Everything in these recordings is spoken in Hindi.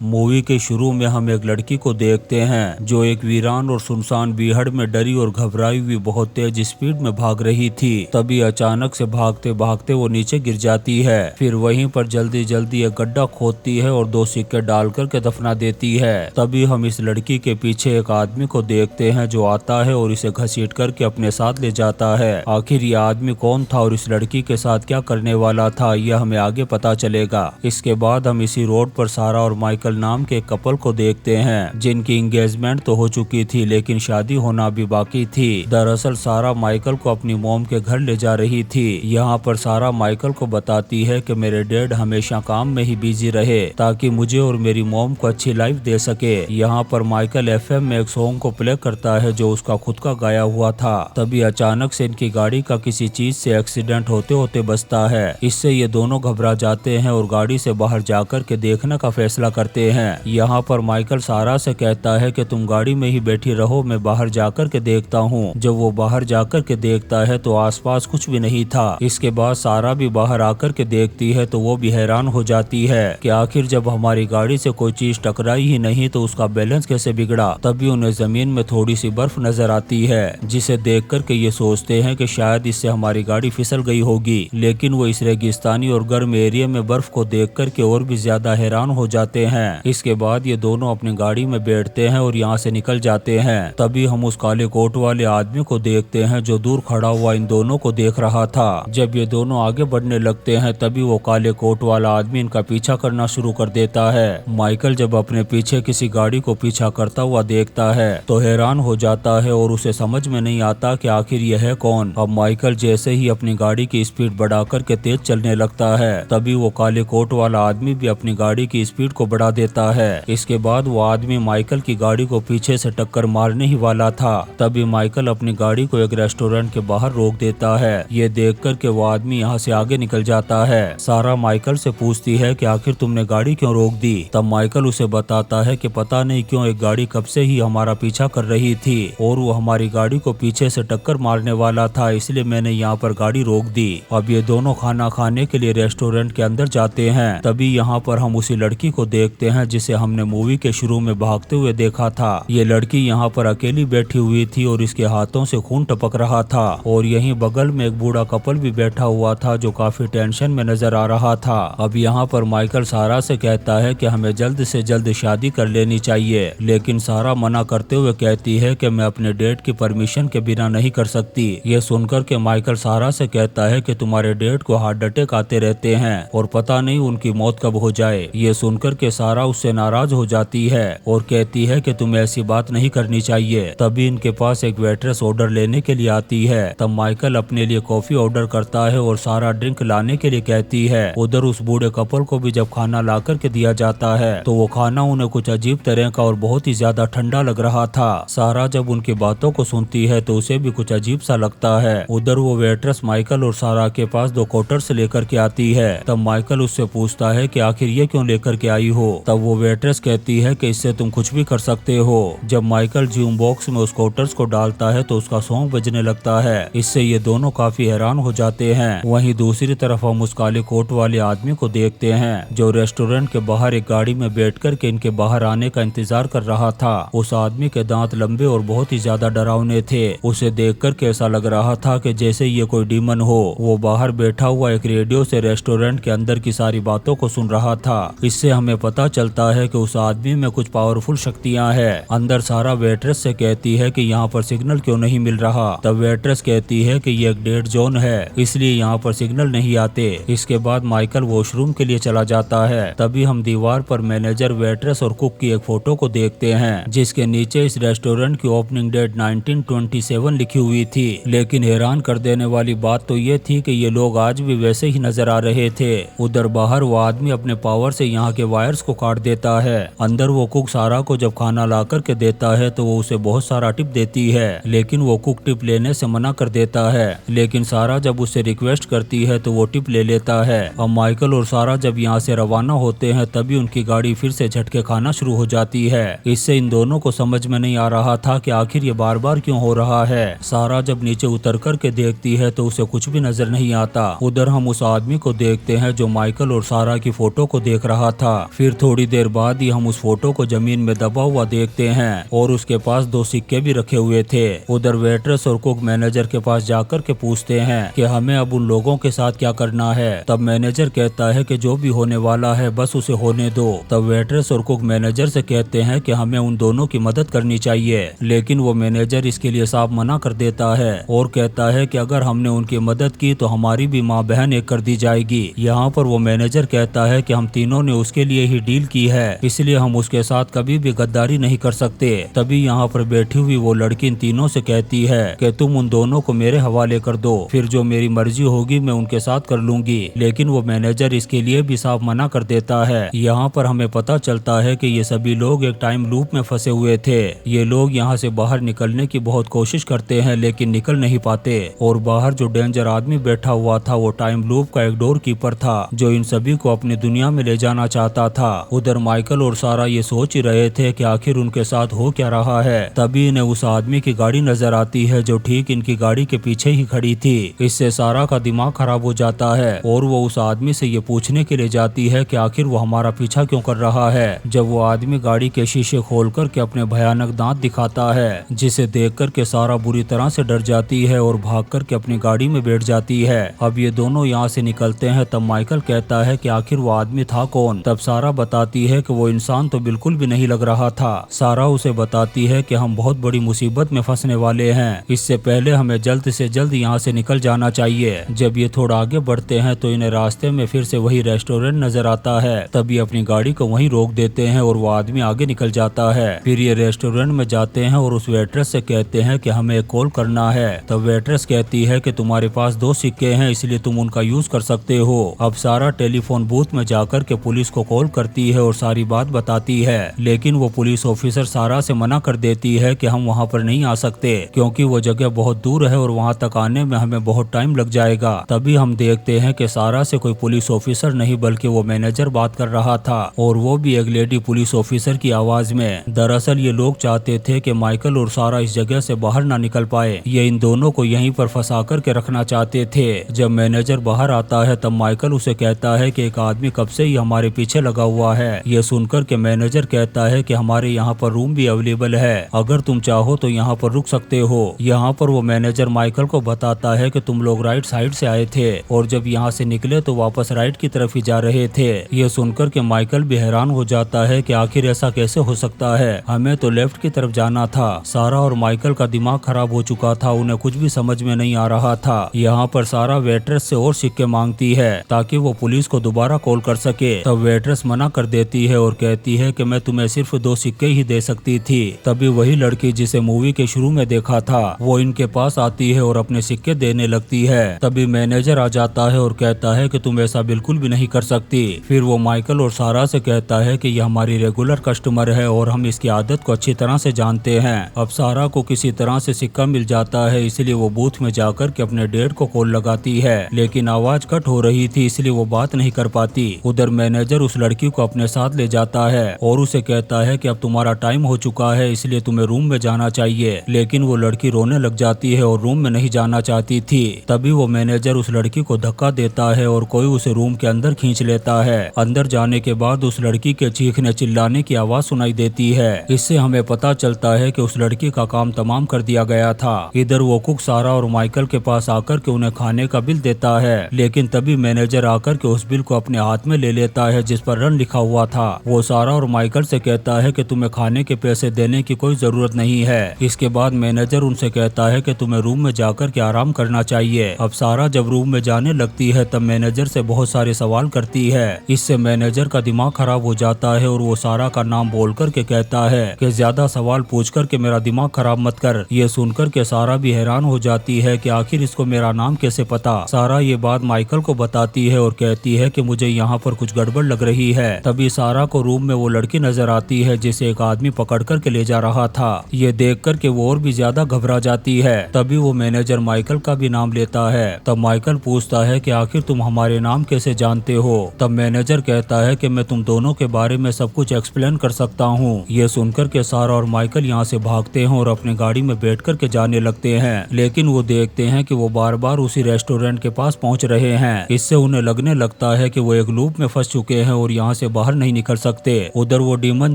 मूवी के शुरू में हम एक लड़की को देखते हैं जो एक वीरान और सुनसान बीहड़ में डरी और घबराई हुई बहुत तेज स्पीड में भाग रही थी। तभी अचानक से भागते भागते वो नीचे गिर जाती है। फिर वहीं पर जल्दी जल्दी एक गड्ढा खोदती है और 2 सिक्के डाल करके दफना देती है। तभी हम इस लड़की के पीछे एक आदमी को देखते हैं जो आता है और इसे घसीट करके अपने साथ ले जाता है। आखिर ये आदमी कौन था और इस लड़की के साथ क्या करने वाला था, यह हमें आगे पता चलेगा। इसके बाद हम इसी रोड पर सारा और माइकल नाम के कपल को देखते हैं जिनकी एंगेजमेंट तो हो चुकी थी लेकिन शादी होना भी बाकी थी। दरअसल सारा माइकल को अपनी मॉम के घर ले जा रही थी। यहाँ पर सारा माइकल को बताती है कि मेरे डैड हमेशा काम में ही बिजी रहे ताकि मुझे और मेरी मॉम को अच्छी लाइफ दे सके। यहाँ पर माइकल एफएम में एक सॉन्ग को प्ले करता है जो उसका खुद का गाया हुआ था। तभी अचानक से इनकी गाड़ी का किसी चीज से एक्सीडेंट होते होते बचता है। इससे ये दोनों घबरा जाते हैं और गाड़ी से बाहर जाकर के देखने का फैसला करते हैं। यहाँ पर माइकल सारा से कहता है कि तुम गाड़ी में ही बैठी रहो, मैं बाहर जाकर के देखता हूँ। जब वो बाहर जाकर के देखता है तो आसपास कुछ भी नहीं था। इसके बाद सारा भी बाहर आकर के देखती है तो वो भी हैरान हो जाती है कि आखिर जब हमारी गाड़ी से कोई चीज टकराई ही नहीं तो उसका बैलेंस कैसे बिगड़ा। तभी उन्हें जमीन में थोड़ी सी बर्फ नजर आती है जिसे देख कर के ये सोचते हैं कि शायद इससे हमारी गाड़ी फिसल गई होगी। लेकिन वो इस रेगिस्तानी और गर्म एरिया में बर्फ को देख कर के और भी ज्यादा हैरान हो जाते हैं। इसके बाद ये दोनों अपनी गाड़ी में बैठते हैं और यहाँ से निकल जाते हैं। तभी हम उस काले कोट वाले आदमी को देखते हैं जो दूर खड़ा हुआ इन दोनों को देख रहा था। जब ये दोनों आगे बढ़ने लगते हैं तभी वो काले कोट वाला आदमी इनका पीछा करना शुरू कर देता है। माइकल जब अपने पीछे किसी गाड़ी को पीछा करता हुआ देखता है तो हैरान हो जाता है और उसे समझ में नहीं आता कि आखिर यह है कौन। अब माइकल जैसे ही अपनी गाड़ी की स्पीड बढ़ा करके तेज चलने लगता है तभी वो काले कोट वाला आदमी भी अपनी गाड़ी की स्पीड को बढ़ा देता है। इसके बाद वो आदमी माइकल की गाड़ी को पीछे से टक्कर मारने ही वाला था। तभी माइकल अपनी गाड़ी को एक रेस्टोरेंट के बाहर रोक देता है। ये देख कर के वो आदमी यहाँ से आगे निकल जाता है। सारा माइकल से पूछती है कि आखिर तुमने गाड़ी क्यों रोक दी। तब माइकल उसे बताता है कि पता नहीं क्यों एक गाड़ी कब से ही हमारा पीछा कर रही थी और वो हमारी गाड़ी को पीछे से टक्कर मारने वाला था, इसलिए मैंने यहाँ पर गाड़ी रोक दी। अब ये दोनों खाना खाने के लिए रेस्टोरेंट के अंदर जाते हैं। तभी यहाँ पर हम उसी लड़की को देखते हैं जिसे हमने मूवी के शुरू में भागते हुए देखा था। ये लड़की यहाँ पर अकेली बैठी हुई थी और इसके हाथों से खून टपक रहा था और यहीं बगल में एक बूढ़ा कपल भी बैठा हुआ था जो काफी टेंशन में नजर आ रहा था। अब यहाँ पर माइकल सारा से कहता है कि हमें जल्द से जल्द शादी कर लेनी चाहिए, लेकिन सारा मना करते हुए कहती है कि मैं अपने डैड की परमिशन के बिना नहीं कर सकती। ये सुनकर के माइकल सारा से कहता है कि तुम्हारे डैड को हार्ट अटैक आते रहते हैं और पता नहीं उनकी मौत कब हो जाए। ये सुनकर के सारा उससे नाराज हो जाती है और कहती है कि तुम्हें ऐसी बात नहीं करनी चाहिए। तभी इनके पास एक वेट्रेस ऑर्डर लेने के लिए आती है। तब माइकल अपने लिए कॉफी ऑर्डर करता है और सारा ड्रिंक लाने के लिए कहती है। उधर उस बूढ़े कपल को भी जब खाना ला करके दिया जाता है तो वो खाना उन्हें कुछ अजीब तरह का और बहुत ही ज्यादा ठंडा लग रहा था। सारा जब उनकी बातों को सुनती है तो उसे भी कुछ अजीब सा लगता है। उधर वो वेट्रेस माइकल और सारा के पास 2 क्वार्टर्स लेकर के आती है। तब माइकल उससे पूछता है कि आखिर ये क्यों लेकर के आई हो। तब वो वेट्रेस कहती है कि इससे तुम कुछ भी कर सकते हो। जब माइकल ज्यूम बॉक्स में उस क्वार्टर्स को डालता है तो उसका सॉन्ग बजने लगता है। इससे ये दोनों काफी हैरान हो जाते हैं। वहीं दूसरी तरफ हम उस काले कोट वाले आदमी को देखते हैं जो रेस्टोरेंट के बाहर एक गाड़ी में बैठ कर के इनके बाहर आने का इंतजार कर रहा था। उस आदमी के दांत लंबे और बहुत ही ज्यादा डरावने थे। उसे देख कर के ऐसा लग रहा था कि जैसे ये कोई डीमन हो। वो बाहर बैठा हुआ एक रेडियो से रेस्टोरेंट के अंदर की सारी बातों को सुन रहा था। इससे हमें पता चलता है कि उस आदमी में कुछ पावरफुल शक्तियां हैं। अंदर सारा वेट्रेस से कहती है कि यहाँ पर सिग्नल क्यों नहीं मिल रहा। तब वेट्रेस कहती है कि ये एक डेड जोन है इसलिए यहाँ पर सिग्नल नहीं आते। इसके बाद माइकल वॉशरूम के लिए चला जाता है। तभी हम दीवार पर मैनेजर, वेट्रेस और कुक की एक फोटो को देखते हैं जिसके नीचे इस रेस्टोरेंट की ओपनिंग डेट 1927 लिखी हुई थी। लेकिन हैरान कर देने वाली बात तो ये थी कि ये लोग आज भी वैसे ही नजर आ रहे थे। उधर बाहर वो आदमी अपने पावर से यहाँ के वायर्स को काट देता है। अंदर वो कुक सारा को जब खाना ला करके देता है तो वो उसे बहुत सारा टिप देती है, लेकिन वो कुक टिप लेने से मना कर देता है। लेकिन सारा जब उससे रिक्वेस्ट करती है तो वो टिप ले लेता है। अब माइकल और सारा जब यहाँ से रवाना होते हैं तभी उनकी गाड़ी फिर से झटके खाना शुरू हो जाती है। इससे इन दोनों को समझ में नहीं आ रहा था कि आखिर ये बार बार क्यों हो रहा है। सारा जब नीचे उतर कर के देखती है तो उसे कुछ भी नजर नहीं आता। उधर हम उस आदमी को देखते हैं जो माइकल और सारा की फोटो को देख रहा था। फिर थोड़ी थोड़ी देर बाद ही हम उस फोटो को जमीन में दबा हुआ देखते हैं और उसके पास 2 सिक्के भी रखे हुए थे। उधर वेट्रेस और कुक मैनेजर के पास जाकर के पूछते हैं कि हमें अब उन लोगों के साथ क्या करना है। तब मैनेजर कहता है कि जो भी होने वाला है बस उसे होने दो। तब वेट्रेस और कुक मैनेजर से कहते हैं कि हमें उन दोनों की मदद करनी चाहिए, लेकिन वो मैनेजर इसके लिए साफ मना कर देता है और कहता है कि अगर हमने उनकी मदद की तो हमारी भी माँ बहन एक कर दी जाएगी। यहाँ पर वो मैनेजर कहता है कि हम तीनों ने उसके लिए ही डील की है, इसलिए हम उसके साथ कभी भी गद्दारी नहीं कर सकते। तभी यहाँ पर बैठी हुई वो लड़की इन तीनों से कहती है कि तुम उन दोनों को मेरे हवाले कर दो, फिर जो मेरी मर्जी होगी मैं उनके साथ कर लूंगी। लेकिन वो मैनेजर इसके लिए भी साफ मना कर देता है। यहाँ पर हमें पता चलता है कि ये सभी लोग एक टाइम लूप में फंसे हुए थे। ये लोग यहाँ से बाहर निकलने की बहुत कोशिश करते हैं लेकिन निकल नहीं पाते, और बाहर जो डेंजर आदमी बैठा हुआ था वो टाइम लूप का एक डोर कीपर था जो इन सभी को अपनी दुनिया में ले जाना चाहता था। उधर माइकल और सारा ये सोच ही रहे थे कि आखिर उनके साथ हो क्या रहा है। तभी इन्हें उस आदमी की गाड़ी नजर आती है जो ठीक इनकी गाड़ी के पीछे ही खड़ी थी। इससे सारा का दिमाग खराब हो जाता है और वो उस आदमी से ये पूछने के लिए जाती है कि आखिर वो हमारा पीछा क्यों कर रहा है। जब वो आदमी गाड़ी के शीशे खोल कर के अपने भयानक दांत दिखाता है, जिसे देख कर के सारा बुरी तरह से डर जाती है और भाग कर के अपनी गाड़ी में बैठ जाती है। अब ये दोनों यहाँ से निकलते हैं। तब माइकल कहता है कि आखिर वो आदमी था कौन। तब सारा बताती है कि वो इंसान तो बिल्कुल भी नहीं लग रहा था। सारा उसे बताती है कि हम बहुत बड़ी मुसीबत में फंसने वाले हैं, इससे पहले हमें जल्द से जल्द यहाँ से निकल जाना चाहिए। जब ये थोड़ा आगे बढ़ते हैं तो इन्हें रास्ते में फिर से वही रेस्टोरेंट नजर आता है। तब ये अपनी गाड़ी को वहीं रोक देते हैं और वो आदमी आगे निकल जाता है। फिर ये रेस्टोरेंट में जाते हैं और उस वेट्रेस से कहते हैं कि हमें एक कॉल करना है। तब वेट्रेस कहती है कि तुम्हारे पास 2 सिक्के हैं इसलिए तुम उनका यूज कर सकते हो। अब सारा टेलीफोन बूथ में जाकर के पुलिस को कॉल करती है और सारी बात बताती है, लेकिन वो पुलिस ऑफिसर सारा से मना कर देती है कि हम वहाँ पर नहीं आ सकते क्योंकि वो जगह बहुत दूर है और वहाँ तक आने में हमें बहुत टाइम लग जाएगा। तभी हम देखते हैं कि सारा से कोई पुलिस ऑफिसर नहीं बल्कि वो मैनेजर बात कर रहा था, और वो भी एक लेडी पुलिस ऑफिसर की आवाज में। दरअसल ये लोग चाहते थे कि माइकल और सारा इस जगह से बाहर ना निकल पाए, ये इन दोनों को यहीं पर फंसा कर के रखना चाहते थे। जब मैनेजर बाहर आता है तब माइकल उसे कहता है कि एक आदमी कब से ही हमारे पीछे लगा हुआ है। ये सुनकर के मैनेजर कहता है कि हमारे यहाँ पर रूम भी अवेलेबल है, अगर तुम चाहो तो यहाँ पर रुक सकते हो। यहाँ पर वो मैनेजर माइकल को बताता है कि तुम लोग राइट साइड से आए थे और जब यहाँ से निकले तो वापस राइट की तरफ ही जा रहे थे। ये सुनकर के माइकल भी हैरान हो जाता है कि आखिर ऐसा कैसे हो सकता है, हमें तो लेफ्ट की तरफ जाना था। सारा और माइकल का दिमाग खराब हो चुका था, उन्हें कुछ भी समझ में नहीं आ रहा था। यहाँ पर सारा वेट्रेस से और सिक्के मांगती है ताकि वो पुलिस को दोबारा कॉल कर सके। तब वेट्रेस मना कर देती है और कहती है कि मैं तुम्हें सिर्फ 2 सिक्के ही दे सकती थी। तभी वही लड़की जिसे मूवी के शुरू में देखा था वो इनके पास आती है और अपने सिक्के देने लगती है। तभी मैनेजर आ जाता है और कहता है कि तुम ऐसा बिल्कुल भी नहीं कर सकती। फिर वो माइकल और सारा से कहता है कि ये हमारी रेगुलर कस्टमर है और हम इसकी आदत को अच्छी तरह से जानते हैं। अब सारा को किसी तरह से सिक्का मिल जाता है, इसलिए वो बूथ में जाकर के अपने डेट को कॉल लगाती है, लेकिन आवाज कट हो रही थी इसलिए वो बात नहीं कर पाती। उधर मैनेजर उस लड़की को अपने साथ ले जाता है और उसे कहता है कि अब तुम्हारा टाइम हो चुका है इसलिए तुम्हें रूम में जाना चाहिए, लेकिन वो लड़की रोने लग जाती है और रूम में नहीं जाना चाहती थी। तभी वो मैनेजर उस लड़की को धक्का देता है और कोई उसे रूम के अंदर खींच लेता है। अंदर जाने के बाद उस लड़की के चीखने चिल्लाने की आवाज सुनाई देती है। इससे हमें पता चलता है कि उस लड़की का काम तमाम कर दिया गया था। इधर वो कुक सारा और माइकल के पास आकर के उन्हें खाने का बिल देता है, लेकिन तभी मैनेजर आकर के उस बिल को अपने हाथ में ले लेता है जिस पर रन लिखा हुआ था। वो सारा और माइकल से कहता है कि तुम्हें खाने के पैसे देने की कोई जरूरत नहीं है। इसके बाद मैनेजर उनसे कहता है कि तुम्हें रूम में जाकर के आराम करना चाहिए। अब सारा जब रूम में जाने लगती है तब मैनेजर से बहुत सारे सवाल करती है। इससे मैनेजर का दिमाग खराब हो जाता है और वो सारा का नाम बोल कर के कहता है कि ज्यादा सवाल पूछ कर के मेरा दिमाग खराब मत कर। ये सुनकर के सारा भी हैरान हो जाती है कि आखिर इसको मेरा नाम कैसे पता। सारा ये बात माइकल को बताती है और कहती है कि मुझे यहाँ पर कुछ गड़बड़ लग रही है। तभी सारा को रूम में वो लड़की नजर आती है जिसे एक आदमी पकड़ कर के ले जा रहा था। ये देख कर के वो और भी ज्यादा घबरा जाती है। तभी वो मैनेजर माइकल का भी नाम लेता है। तब माइकल पूछता है कि आखिर तुम हमारे नाम कैसे जानते हो। तब मैनेजर कहता है कि मैं तुम दोनों के बारे में सब कुछ एक्सप्लेन कर सकता हूँ। ये सुनकर के सारा और माइकल यहाँ से भागते हैं और अपनी गाड़ी में बैठ कर के जाने लगते हैं, लेकिन वो देखते हैं कि वो बार बार उसी रेस्टोरेंट के पास पहुँच रहे हैं। इससे उन्हें लगने लगता है कि वो एक लूप में फंस चुके हैं और यहाँ से बाहर नहीं निकल सकते। उधर वो डीमन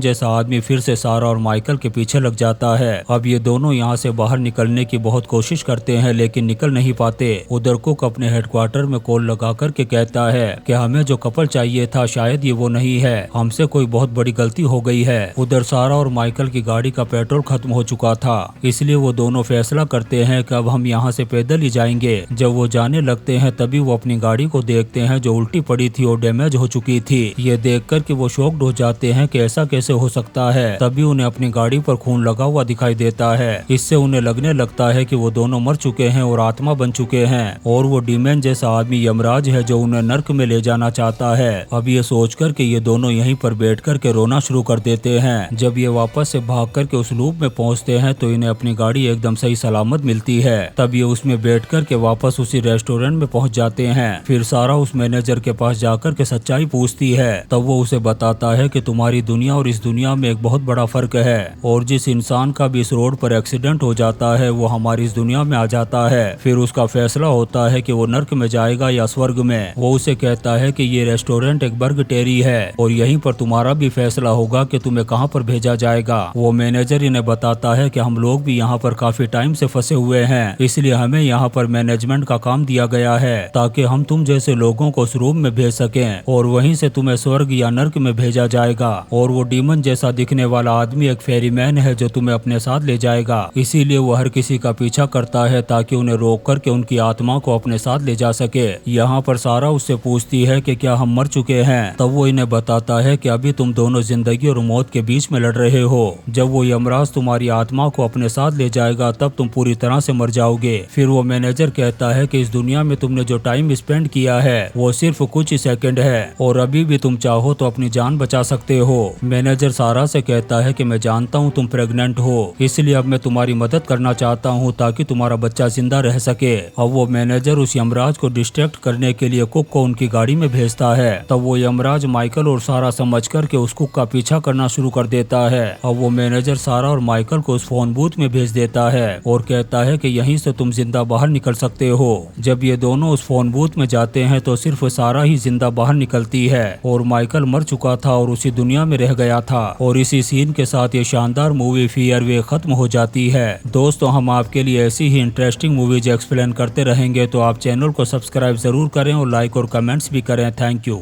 जैसा आदमी फिर से सारा और माइकल के पीछे लग जाता है। अब ये दोनों यहाँ से बाहर निकलने की बहुत कोशिश करते हैं लेकिन निकल नहीं पाते। उधर कुक अपने हेडक्वार्टर में कॉल लगा करके कहता है कि हमें जो कपल चाहिए था शायद ये वो नहीं है, हमसे कोई बहुत बड़ी गलती हो गई है। उधर सारा और माइकल की गाड़ी का पेट्रोल खत्म हो चुका था, इसलिए वो दोनों फैसला करते हैं कि अब हम यहाँ से पैदल ही जाएंगे। जब वो जाने लगते हैं तभी वो अपनी गाड़ी को देखते हैं जो उल्टी पड़ी थी और डैमेज हो चुकी थी। ये देख कर के वो शॉक्ड हो जाते हैं कि ऐसा कैसे हो सकता है। तभी उन्हें अपनी गाड़ी पर खून लगा हुआ दिखाई देता है। इससे उन्हें लगने लगता है कि वो दोनों मर चुके हैं और आत्मा बन चुके हैं और वो डीमन जैसा आदमी यमराज है जो उन्हें नर्क में ले जाना चाहता है। अब ये सोच कर के ये दोनों यहीं पर बैठ कर के रोना शुरू कर देते हैं। जब ये वापस से भाग कर के उस लूप में पहुंचते हैं तो इन्हें अपनी गाड़ी एकदम सही सलामत मिलती है। तब ये उसमें बैठ कर के वापस उसी रेस्टोरेंट में पहुंच जाते हैं। फिर सारा उस मैनेजर के पास जाकर के सच्चाई पूछती है। तब वो उसे बताता है कि तुम्हारी दुनिया और इस दुनिया में एक बहुत बड़ा फर्क है और जिस इंसान का भी इस रोड पर एक्सीडेंट हो जाता है वो हमारी इस दुनिया में आ जाता है। फिर उसका फैसला होता है कि वो नर्क में जाएगा या स्वर्ग में। वो उसे कहता है कि ये रेस्टोरेंट एक बर्ग टेरी है और यहीं पर तुम्हारा भी फैसला होगा कि तुम्हें कहाँ पर भेजा जाएगा। वो मैनेजर इन्हें बताता है कि हम लोग भी यहाँ पर काफी टाइम से फंसे हुए हैं, इसलिए हमें यहाँ पर मैनेजमेंट का काम दिया गया है ताकि हम तुम जैसे लोगों को उस रूम में भेज सकें और वहीं से तुम्हें स्वर्ग या नर्क में भेजा जाएगा। और वो डीमन जैसा दिखने वाला आदमी एक फेरीमैन है जो तुम्हें अपने साथ ले जाएगा, इसीलिए वो हर किसी का पीछा करता है ताकि उन्हें रोक करके उनकी आत्मा को अपने साथ ले जा सके। यहाँ पर सारा उससे पूछती है कि क्या हम मर चुके हैं। तब वो इन्हें बताता है कि अभी तुम दोनों जिंदगी और मौत के बीच में लड़ रहे हो। जब वो यमराज तुम्हारी आत्मा को अपने साथ ले जाएगा तब तुम पूरी तरह से मर जाओगे। फिर वो मैनेजर कहता है कि इस दुनिया में तुमने जो टाइम स्पेंड किया है वो सिर्फ कुछ ही सेकंड है और अभी भी तुम चाहो तो अपनी जान बचा सकते हो। मैनेजर सारा से कहता है कि मैं जानता हूँ तुम प्रेग्नेंट हो, इसलिए अब मैं तुम्हारी मदद करना चाहता हूँ ताकि तुम्हारा बच्चा जिंदा रह सके। अब वो मैनेजर उस यमराज को डिस्ट्रैक्ट करने के लिए कुक को उनकी गाड़ी में भेजता है। तब वो यमराज माइकल और सारा समझ कर के उस कुक का पीछा करना शुरू कर देता है। अब वो मैनेजर सारा और माइकल को उस फोन बूथ में भेज देता है और कहता है कि यहीं से तुम जिंदा बाहर निकल सकते हो। जब ये दोनों उस फोन बूथ में जाते हैं तो सिर्फ सारा ही जिंदा बाहर निकलती है और माइकल मर चुका था और उसी दुनिया में रह गया था। और इसी सीन के साथ ये शानदार मूवी फियर वे खत्म हो जाती है। दोस्तों, हम आपके लिए ऐसी ही इंटरेस्टिंग मूवीज एक्सप्लेन करते रहेंगे, तो आप चैनल को सब्सक्राइब जरूर करें और लाइक और कमेंट्स भी करें। Thank you.